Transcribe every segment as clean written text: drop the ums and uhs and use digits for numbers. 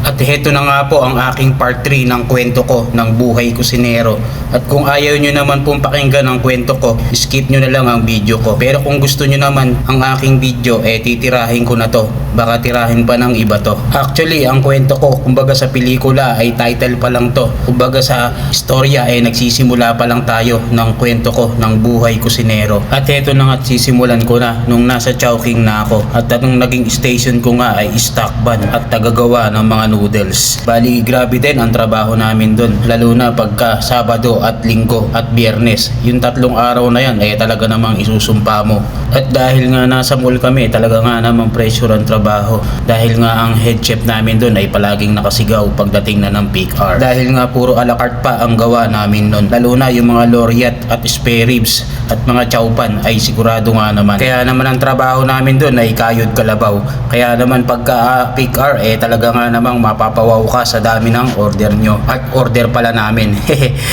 At heto na nga po ang aking part 3 ng kwento ko ng buhay kusinero. At kung ayaw nyo naman pong pakinggan ang kwento ko, skip nyo na lang ang video ko. Pero kung gusto nyo naman ang aking video, titirahin ko na to. Baka tirahin pa ng iba to. Actually, ang kwento ko, kumbaga sa pelikula ay title pa lang to. Kumbaga sa istorya nagsisimula pa lang tayo ng kwento ko ng buhay kusinero. At heto na nga, sisimulan ko na nung nasa Chowking na ako. At nung naging station ko nga ay stock van at tagagawa ng mga noodles. Bali, grabe din ang trabaho namin doon. Lalo na pagka Sabado at Linggo at Biyernes. Yung 3 araw na yan ay talaga namang isusumpa mo. At dahil nga nasa mall kami, talaga nga namang pressure ang trabaho. Dahil nga ang head chef namin doon ay palaging nakasigaw pagdating na ng peak hour. Dahil nga puro a la carte pa ang gawa namin noon. Lalo na yung mga loriat at spare ribs at mga chowpan ay sigurado nga naman. Kaya naman ang trabaho namin doon ay kayod kalabaw. Kaya naman pagka peak hour talaga nga namang mapapawaw ka sa dami ng order nyo. At order pala namin.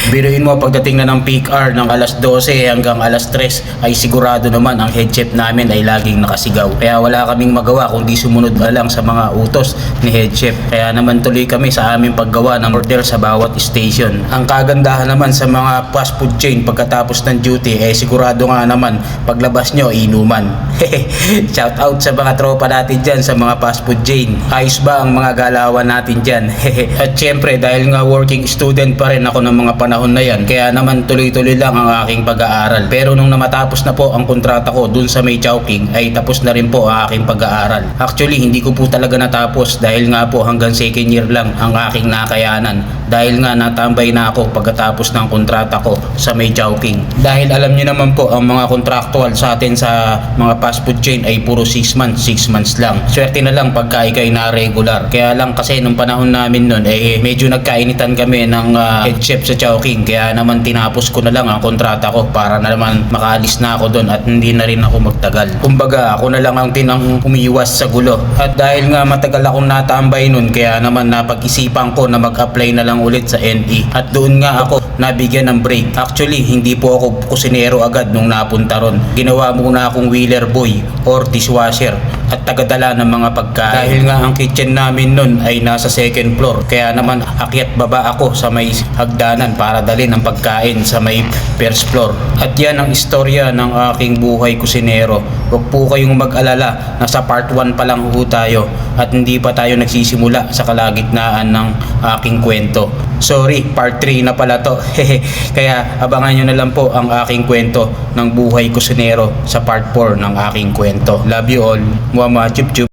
Biruin mo pagdating na ng peak hour ng alas 12 hanggang alas 3 ay sigurado naman ang head chef namin ay laging nakasigaw. Kaya wala kaming magawa kundi sumunod na lang sa mga utos ni head chef. Kaya naman tuloy kami sa aming paggawa ng order sa bawat station. Ang kagandahan naman sa mga fast food chain pagkatapos ng duty sigurado nga naman paglabas nyo inuman. Shout out sa mga tropa natin dyan sa mga fast food chain. Ayos ba ang mga galawan natin dyan? At syempre dahil nga working student pa rin ako ng mga panahon na yan, kaya naman tuloy-tuloy lang ang aking pag-aaral. Pero nung namatapos na po ang kontrata ko dun sa may Chowking ay tapos na rin po ang aking pag-aaral. Actually hindi ko po talaga natapos dahil nga po hanggang second year lang ang aking nakayanan. Dahil nga natambay na ako pagkatapos ng kontrata ko sa may Chowking. Dahil alam niyo naman po ang mga contractual sa atin sa mga fast food chain ay puro 6 months lang. Swerte na lang pagka ikay na regular. Kaya lang kasi nung panahon namin nun medyo nagkainitan kami ng head chef sa Chowking. Kaya naman tinapos ko na lang ang kontrata ko para na naman makaalis na ako doon at hindi na rin ako magtagal. Kumbaga ako na lang ang tinang umiiwas sa gulo. At dahil nga matagal akong natambay nun, kaya naman napag-isipan ko na mag-apply na lang ulit sa NE. At doon nga ako nabigyan ng break. Actually hindi po ako kusinero agad nung napunta ron. Ginawa muna akong wheeler boy or dishwasher at tagadala ng mga pagkain. Dahil nga ang kitchen namin nun ay nasa second floor, kaya naman akyat baba ako sa may hagdanan para dalhin ang pagkain sa may first floor. At yan ang istorya ng aking buhay kusinero. Huwag po kayong mag-alala, nasa part 1 pa lang ho tayo at hindi pa tayo nagsisimula sa kalagitnaan ng aking kwento. Sorry, part 3 na pala to. Kaya abangan nyo na lang po ang aking kwento ng buhay kusinero sa part 4 ng aking kwento. Love you all. Muama chup chup.